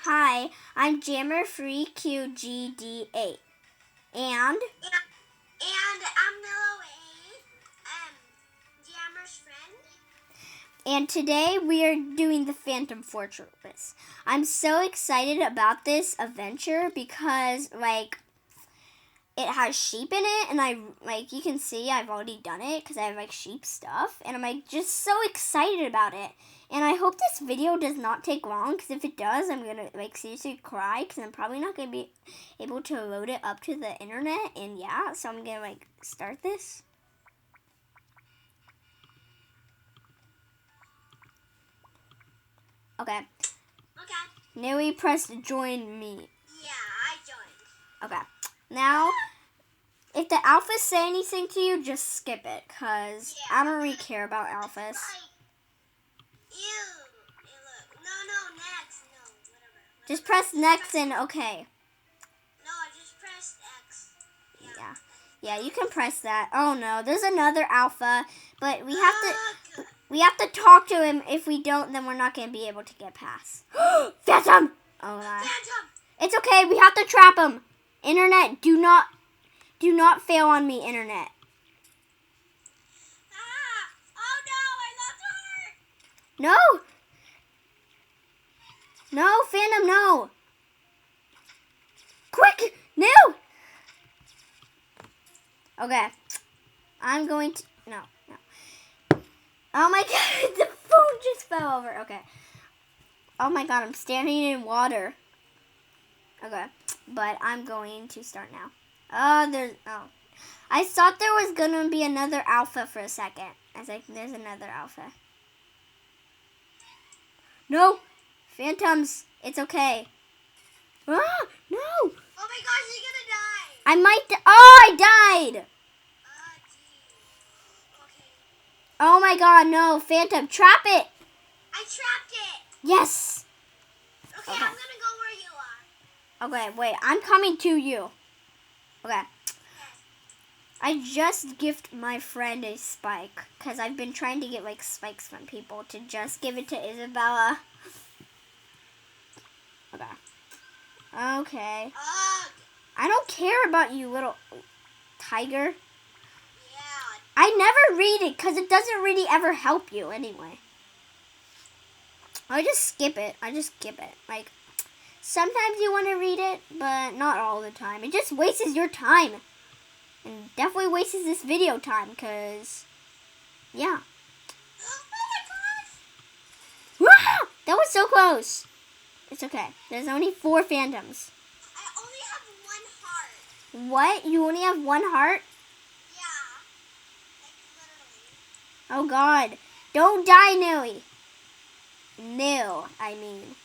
Hi, I'm Jammer3QGD8. And I'm Mellow Jammer's friend. And today we are doing the Phantom Fortress. I'm so excited about this adventure because it has sheep in it, and you can see I've already done it because I have sheep stuff, and I'm just so excited about it. And I hope this video does not take long, because if it does, I'm gonna seriously cry, because I'm probably not gonna be able to load it up to the internet. And yeah, so I'm gonna start this. Okay. Now we press join me. Yeah, I joined. Okay. Now, if the alphas say anything to you, just skip it, because I don't really care about alphas. Next. No, whatever. Just press next and okay. No, I just pressed X. Yeah, you can press that. Oh no, there's another alpha, but we have to talk to him. If we don't, then we're not going to be able to get past. Phantom! Oh my. Phantom! It's okay, we have to trap him. Internet, do not fail on me, internet. Oh no, I lost heart! No! No, Phantom, no! Quick! No! Okay. I'm going to... No. Oh my god, the phone just fell over. Okay. Oh my god, I'm standing in water. Okay. But I'm going to start now. I thought there was going to be another alpha for a second. I was like, there's another alpha. No! Phantoms, it's okay. Ah, no! Oh my gosh, you're gonna die! I died! Okay. Oh my god, no, Phantom, trap it! I trapped it! Yes! Okay, I'm gonna go where you are. Okay, wait, I'm coming to you. Okay. I just gift my friend a spike, because I've been trying to get spikes from people to just give it to Isabella. Okay. I don't care about you, little tiger. Yeah. I never read it because it doesn't really ever help you anyway. I just skip it. Sometimes you want to read it, but not all the time. It just wastes your time. And definitely wastes this video time because, yeah. Oh my gosh! Wah! That was so close. It's okay. There's only 4 phantoms. I only have 1 heart. What? You only have 1 heart? Yeah. Literally. Oh God. Don't die, Nilly. Nil, I mean.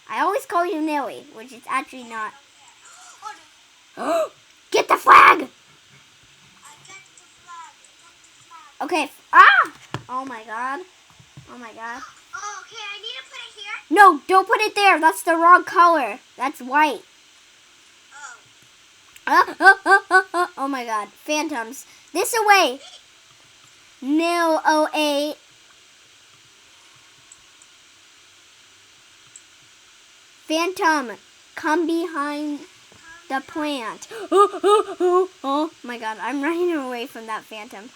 I always call you Nilly, which is actually not. Oh, Get the flag! Okay. Ah! Oh my God. Oh, okay. I need to put it here. No, don't put it there. That's the wrong color. That's white. Oh my God. Phantoms. This away. Nil 08. Phantom, come behind the plant. Oh my God. I'm running away from that phantom.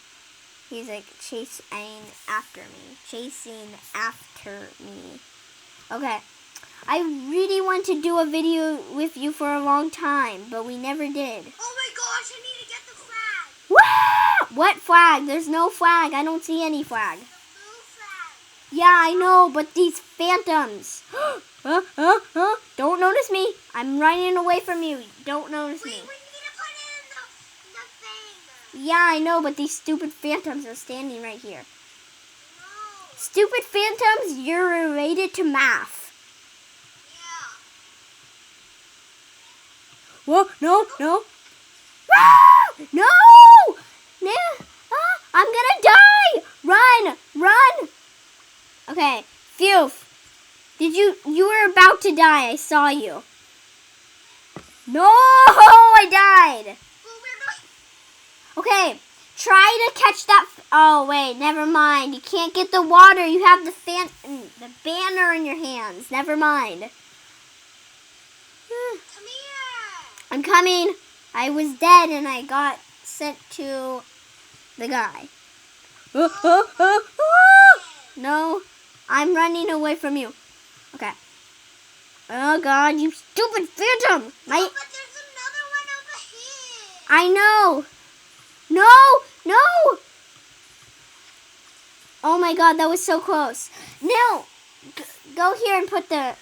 He's chasing after me. Okay. I really want to do a video with you for a long time, but we never did. Oh my gosh, I need to get the flag. Wah! What flag? There's no flag. I don't see any flag. The blue flag. Yeah, I know, but these phantoms. Don't notice me. I'm running away from you. Don't notice me. We need to put it in the thing. Yeah, I know, but these stupid phantoms are standing right here. No. Stupid phantoms, you're related to math. Yeah. Whoa, no. Ah! No! I'm gonna die! Run! Okay, phew. You were about to die, I saw you. No, I died. Okay, try to catch that. Oh, wait, never mind. You can't get the water. You have the banner in your hands. Never mind. Come here. I'm coming. I was dead and I got sent to the guy. No, I'm running away from you. Okay. Oh God, you stupid phantom! No, but there's another one over here. I know. No. Oh my God, that was so close. No, go here and put the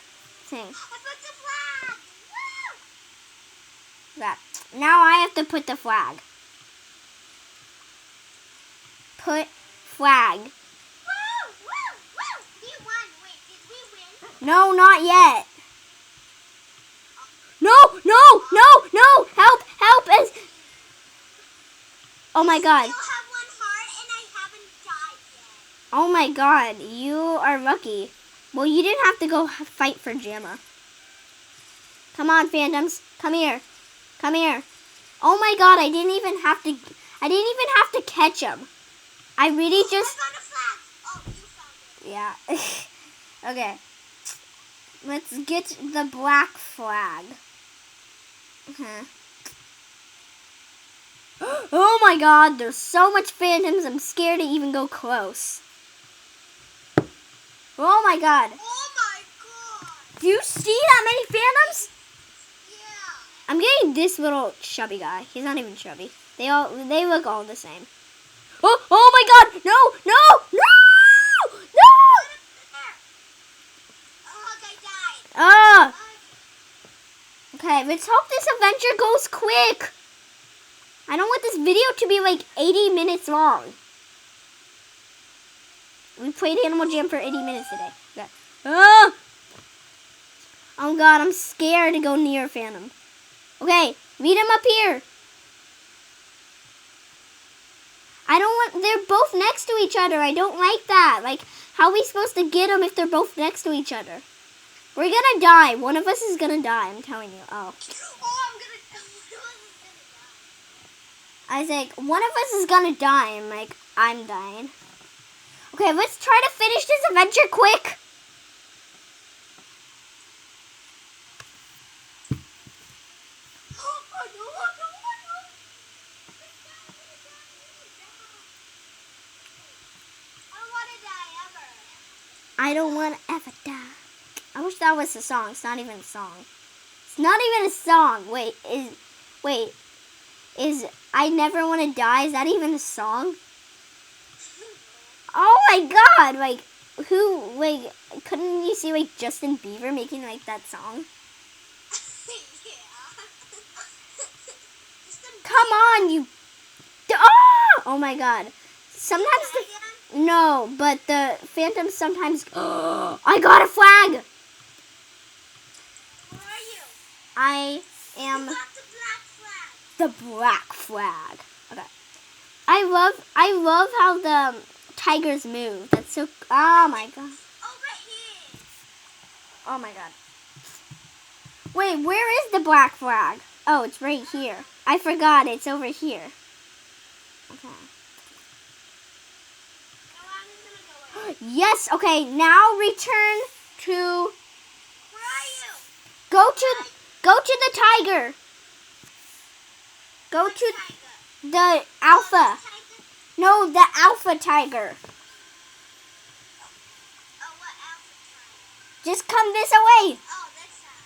thing. I put the flag. Woo! That. Now I have to put the flag. Put flag. Woo! We won. Wait, did we win? No, not yet. No. Help. Oh my God. I still have one heart and I haven't died yet. Oh my God, you are lucky. Well, you didn't have to go fight for Jamma. Come on, phantoms. Come here. Oh my God, I didn't even have to catch him. I really just. I found a flag. Oh, you found it. Yeah. Okay. Let's get the black flag. Oh my God, there's so much phantoms, I'm scared to even go close. Oh my God. Oh my God. Do you see that many phantoms? Yeah. I'm getting this little chubby guy. He's not even chubby. They look all the same. Oh my God! No! Oh, I died. Ah! Okay, let's hope this adventure goes quick. I don't want this video to be like 80 minutes long. We played Animal Jam for 80 minutes today. Okay. Ah! Oh God, I'm scared to go near Phantom. Okay, meet him up here. They're both next to each other. I don't like that. Like, how are we supposed to get them if they're both next to each other? We're gonna die. One of us is gonna die, I'm telling you. Oh. Isaac, one of us is gonna die. I'm like, I'm dying. Okay, let's try to finish this adventure quick. I don't want to ever die. I wish that was a song. It's not even a song. It's not even a song. Is I never want to die? Is that even a song? Oh my God! Like, couldn't you see like Justin Bieber making like that song? Come on, you! Oh my God! Sometimes no, but the phantoms sometimes. I got a flag. Where are you? I am You got the black flag. the black flag. Okay. I love how the tigers move. That's so. Oh my God. Over here. Oh my God. Wait, where is the black flag? Oh, it's right here. I forgot. It's over here. Okay. Yes. Okay. Now return to. Where are you? Go to the tiger. Go to the alpha. No, the alpha tiger. Oh, what alpha tiger? Just come this way. Oh, this side.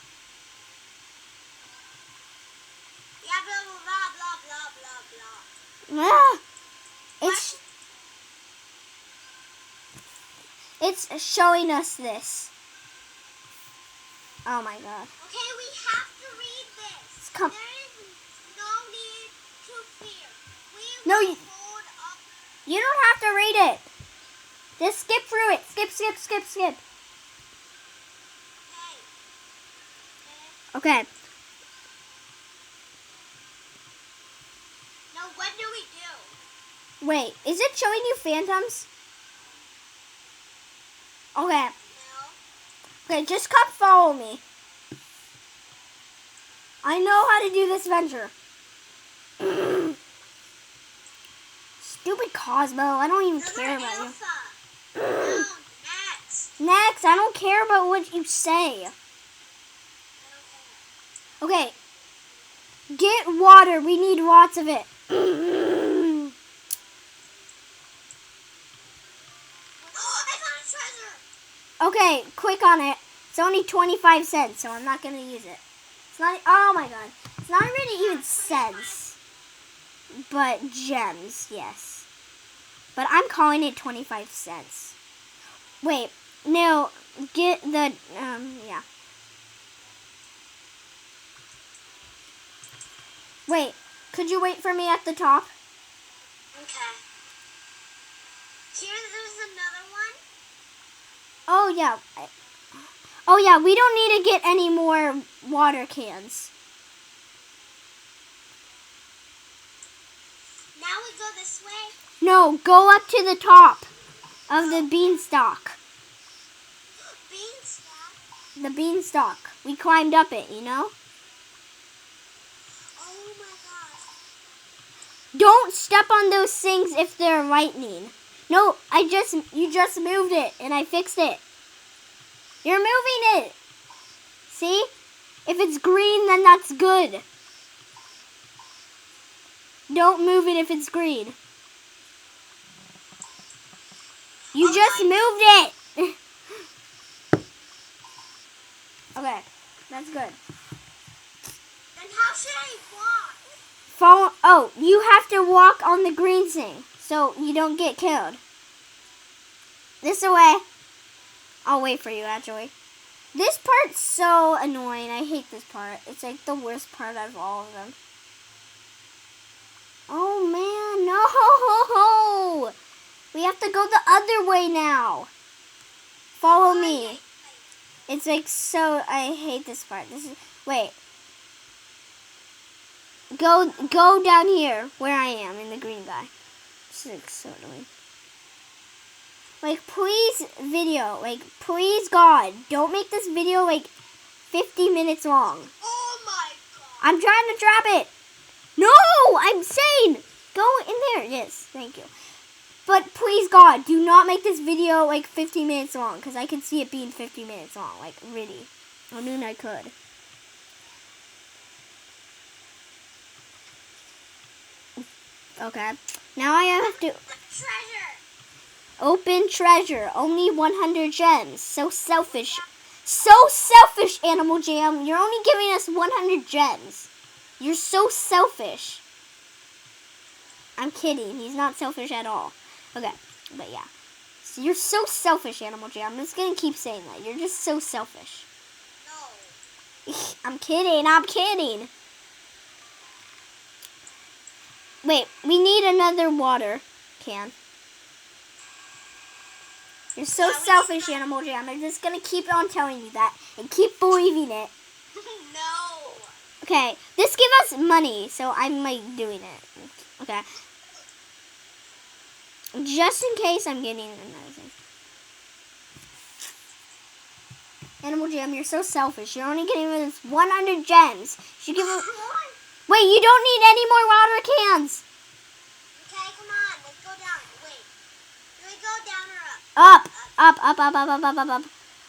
Yeah, blah, blah, blah, blah, blah, blah. Ah, it's showing us this. Oh my God. Okay, we have to read this. Come. There is no need to fear. We No, will you- hold up. You don't have to read it. Just skip through it. Skip. Hey. Okay. Now, what do we do? Wait, is it showing you phantoms? Okay. No. Okay, just come follow me. I know how to do this adventure. Stupid Cosmo, I don't even care about you. No, next. Next, I don't care about what you say. I don't care. Okay. Get water. We need lots of it. Oh, I found a treasure. Okay, quick on it. It's only 25 cents, so I'm not going to use it. It's not, oh my god. It's not really even cents. But gems, yes. But I'm calling it 25 cents. Wait, no, get the, yeah. Wait, could you wait for me at the top? Okay. Here, there's another one. Oh, yeah. Oh, yeah, we don't need to get any more water cans. Now we go this way. No, go up to the top of the beanstalk. Beanstalk? The beanstalk. We climbed up it, you know? Oh my gosh. Don't step on those things if they're lightning. No, you just moved it and I fixed it. You're moving it. See? If it's green, then that's good. Don't move it if it's green. You just moved it. Okay, that's good. Then how should I walk? Follow. Oh, you have to walk on the green thing so you don't get killed. This way. I'll wait for you, actually. This part's so annoying. I hate this part. It's like the worst part out of all of them. Oh, man. No. We have to go the other way now. Follow me. It's like so... I hate this part. This is... Wait. Go down here where I am in the green guy. This is like so annoying. Like, please, video. Like, please, God. Don't make this video like 50 minutes long. Oh my god. I'm trying to trap it. No, I'm saying. Go in there. Yes, thank you. But please, God, do not make this video like 50 minutes long. Because I can see it being 50 minutes long. Like, really. I mean, I could. Okay. Now I have to... Treasure. Open treasure. Only 100 gems. So selfish. So selfish, Animal Jam. You're only giving us 100 gems. You're so selfish. I'm kidding. He's not selfish at all. Okay. But yeah. So you're so selfish, Animal Jam. I'm just going to keep saying that. You're just so selfish. No. I'm kidding. I'm kidding. Wait. We need another water can. You're so selfish, Animal Jam. I'm just going to keep on telling you that and keep believing it. No. Okay, this gives us money, so I'm like doing it. Okay. Just in case I'm getting another thing. Animal Jam, you're so selfish. You're only getting rid of 100 gems. You give a... Wait, you don't need any more water cans. Okay, come on. Let's go down. Wait. Do we go down or up? Up.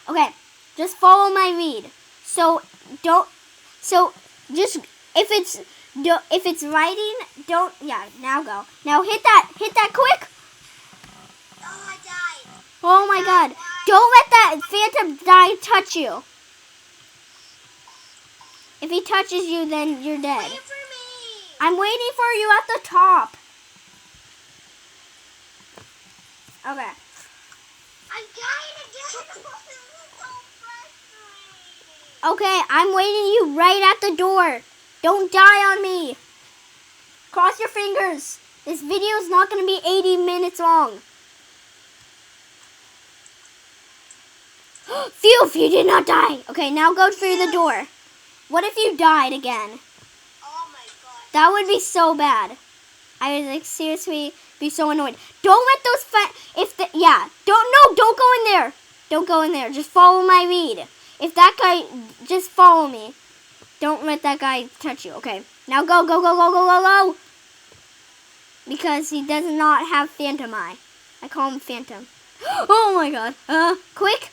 Okay, just follow my lead. So just if it's riding, don't. Yeah, now go. Now hit that quick. Oh, I died. Oh my God! Don't let that phantom die touch you. If he touches you, then you're dead. Wait for me. I'm waiting for you at the top. Okay. I'm dying again. This is so frustrating. Okay, I'm waiting you right at the door. Don't die on me. Cross your fingers. This video is not going to be 80 minutes long. Phew, you did not die. Okay, now go through the door. What if you died again? Oh my god. That would be so bad. I would like seriously be so annoyed. Don't let those don't go in there. Don't go in there. Just follow my lead. If that guy, just follow me. Don't let that guy touch you. Okay, now go. Because he does not have Phantom Eye. I call him Phantom. Oh my God. Quick.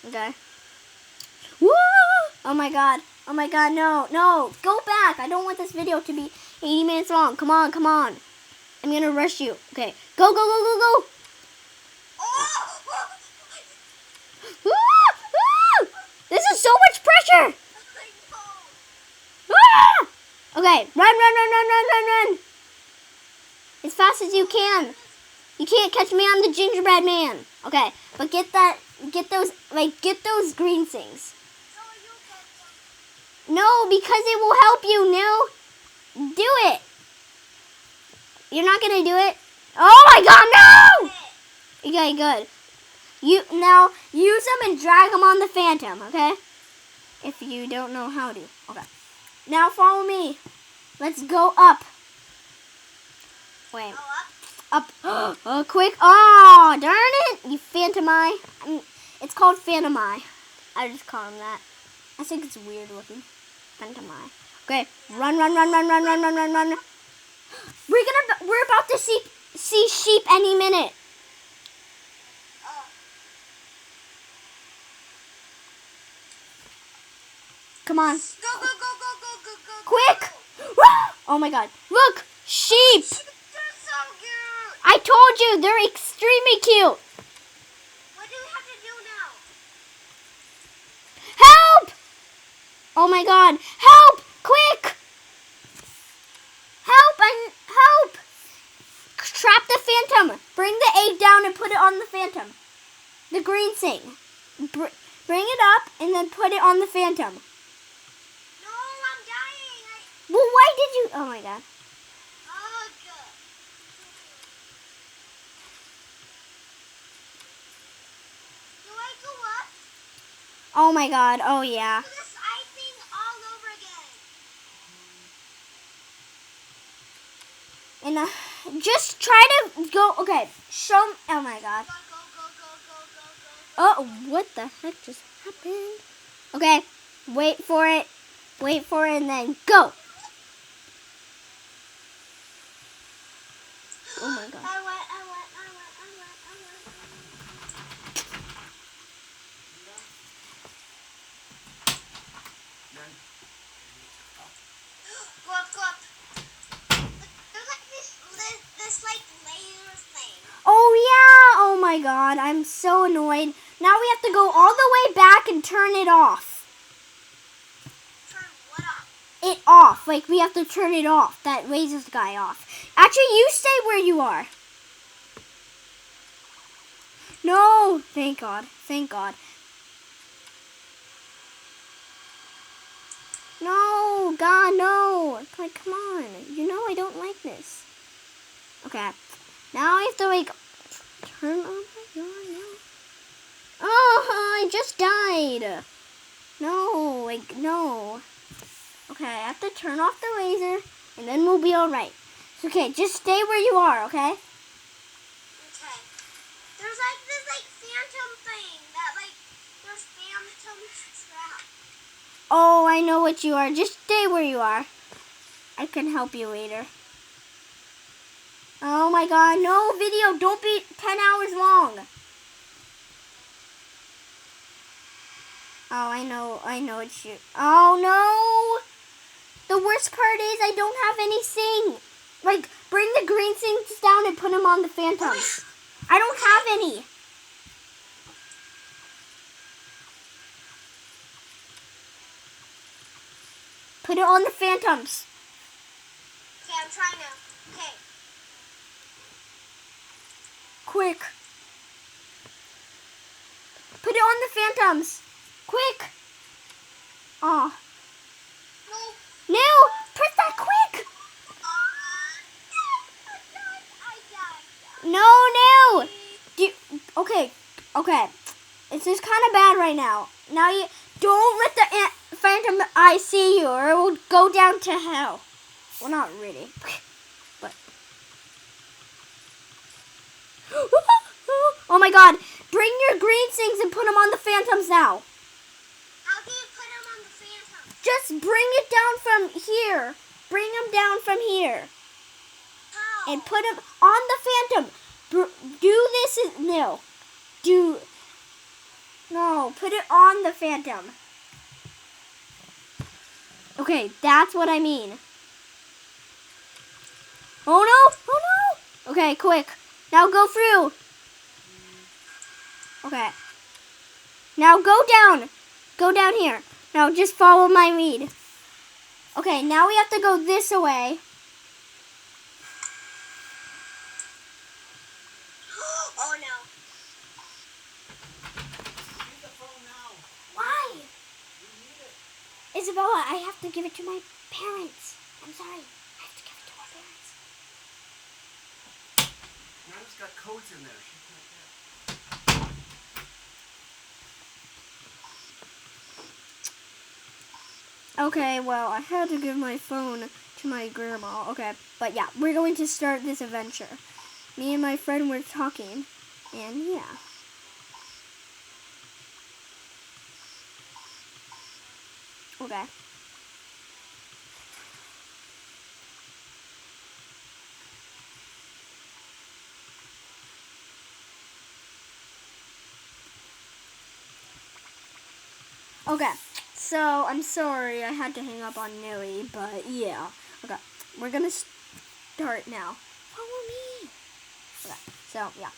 Okay. Woo! Oh my God. Oh my god, no, no. Go back. I don't want this video to be 80 minutes long. Come on, come on. I'm gonna rush you. Okay, go, go, go, go, go. Oh! Woo! Woo! This is so much pressure. I know. Ah! Okay, run, run, run, run, run, run, run. As fast as you can. You can't catch me on the gingerbread man. Okay, but get those green things. So you get them. No, because it will help you, Nil. Do it. You're not gonna do it? Oh my god, no! Okay, good. You now use them and drag them on the Phantom, okay? If you don't know how to. Okay. Now follow me. Let's go up. Wait. Oh, up. Up. Oh, quick. Oh, darn it. You Phantom Eye. It's called Phantom Eye. I just call him that. I think it's weird looking. Phantom Eye. Okay. Run, run, run, run, run, run, run, run, run. We're about to see sheep any minute. Oh. Come on. Go, go, go, go, go, go, go. Quick. Go. Oh my god. Look. Sheep. They're so cute. I told you. They're extremely cute. What do we have to do now? Help. Oh my god. Help. Quick. Help. Help. Trap the Phantom. Bring the egg down and put it on the Phantom. The green thing. Bring it up and then put it on the Phantom. No, I'm dying. Well, why did you... Oh my god. Oh, good. Do I go up? Oh my god. Oh yeah. Do this icing all over again. And just try to go... Okay. Show... Oh my god. Go, go, go, go, go, go, go. Oh, what the heck just happened? Okay. Wait for it. Wait for it and then go. Oh my god. I went. Go up, go up. There's like this like laser thing. Oh yeah. Oh my god. I'm so annoyed. Now we have to go all the way back and turn it off. Turn what off? It off. Like we have to turn it off. That raises the guy off. Actually, you stay where you are. No. Thank God. Thank God. No, God, no. Like, come on. You know I don't like this. Okay. Now I have to, like, turn on my God, no. Oh, I just died. No, like, no. Okay, I have to turn off the laser, and then we'll be alright. Okay, just stay where you are, okay? Okay. There's like this like phantom thing that like there's phantom trap. Oh, I know what you are. Just stay where you are. I can help you later. Oh my god, no video. Don't be 10 hours long. Oh, I know it's you. Oh no! The worst part is I don't have anything. Like, bring the green things down and put them on the Phantoms. I don't have any. Put it on the Phantoms. Okay, I'm trying to. Okay. Quick. Put it on the Phantoms. Quick. Oh. No. No, press that quick. I died. No. Okay. This is kind of bad right now. Now you don't let the Phantom Eye see you, or it will go down to hell. Well, not really, but. Oh my God! Bring your green things and put them on the Phantoms now. How do you put them on the phantom? Just bring it down from here. Bring them down from here. How? And put them on the Phantom. Do this. No. Put it on the Phantom. Okay, that's what I mean. Oh no! Oh no! Okay, quick. Now go through. Okay. Now go down. Go down here. Now just follow my lead. Okay, now we have to go this way. Oh no. Use the phone now. Why? You need it. Isabella, I have to give it to my parents. I'm sorry. I have to give it to my parents. Nana's got codes in there. She can't get. Okay, well, I had to give my phone to my grandma. Okay, but yeah, we're going to start this adventure. Me and my friend were talking, and yeah. Okay. Okay, so I'm sorry I had to hang up on Nelly, but yeah. Okay, we're gonna start now. Follow me. Okay, so yeah.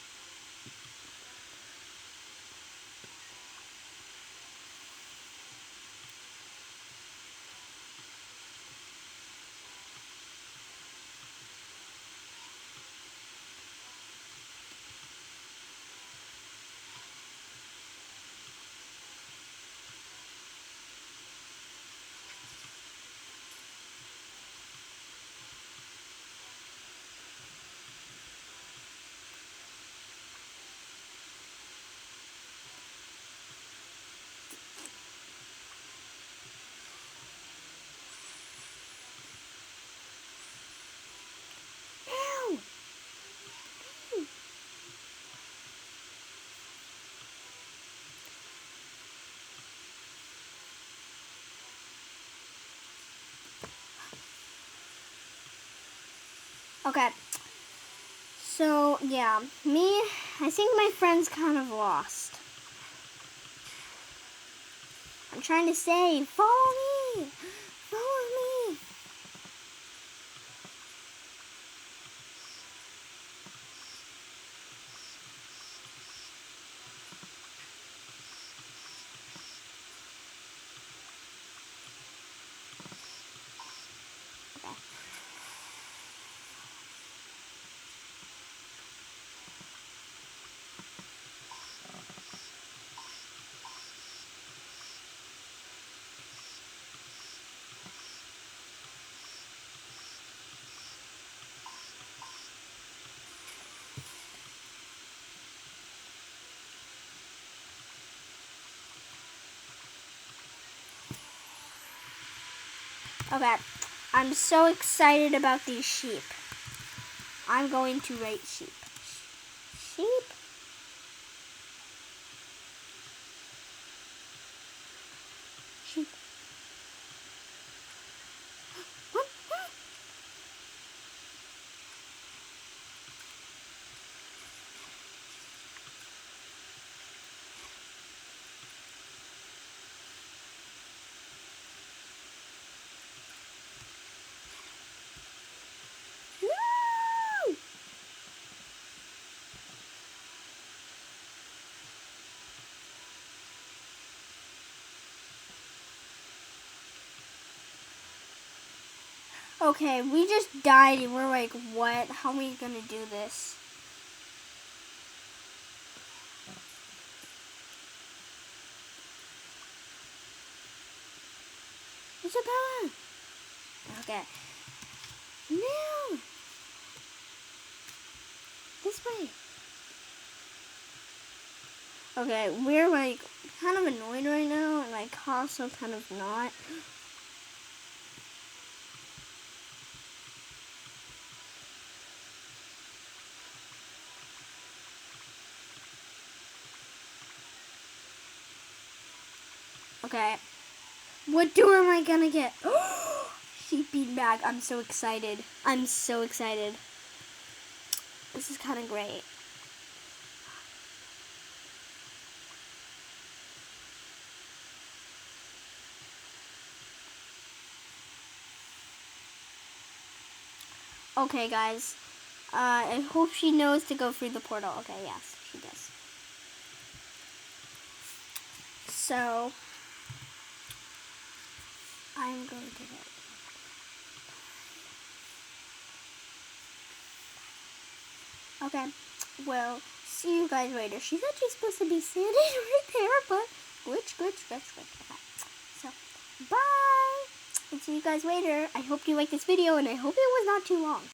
Ow! Okay. So, yeah, I think my friend's kind of lost. I'm trying to say, follow me! Follow me! Okay, I'm so excited about these sheep. I'm going to rate sheep. Sheep? Sheep. What? No! Okay, we just died and we're like, what? How are we gonna do this? Isabella! Okay. No! This way. Okay, we're like kind of annoyed right now and like also kind of not. Okay. What door am I gonna get? Sheep beanbag. I'm so excited. I'm so excited. This is kind of great. Okay, guys. I hope she knows to go through the portal. Okay, yes, she does. So, I'm going to go. Okay, well, see you guys later. She's actually supposed to be standing right there, but glitch. Okay, so, bye! And see you guys later. I hope you liked this video, and I hope it was not too long.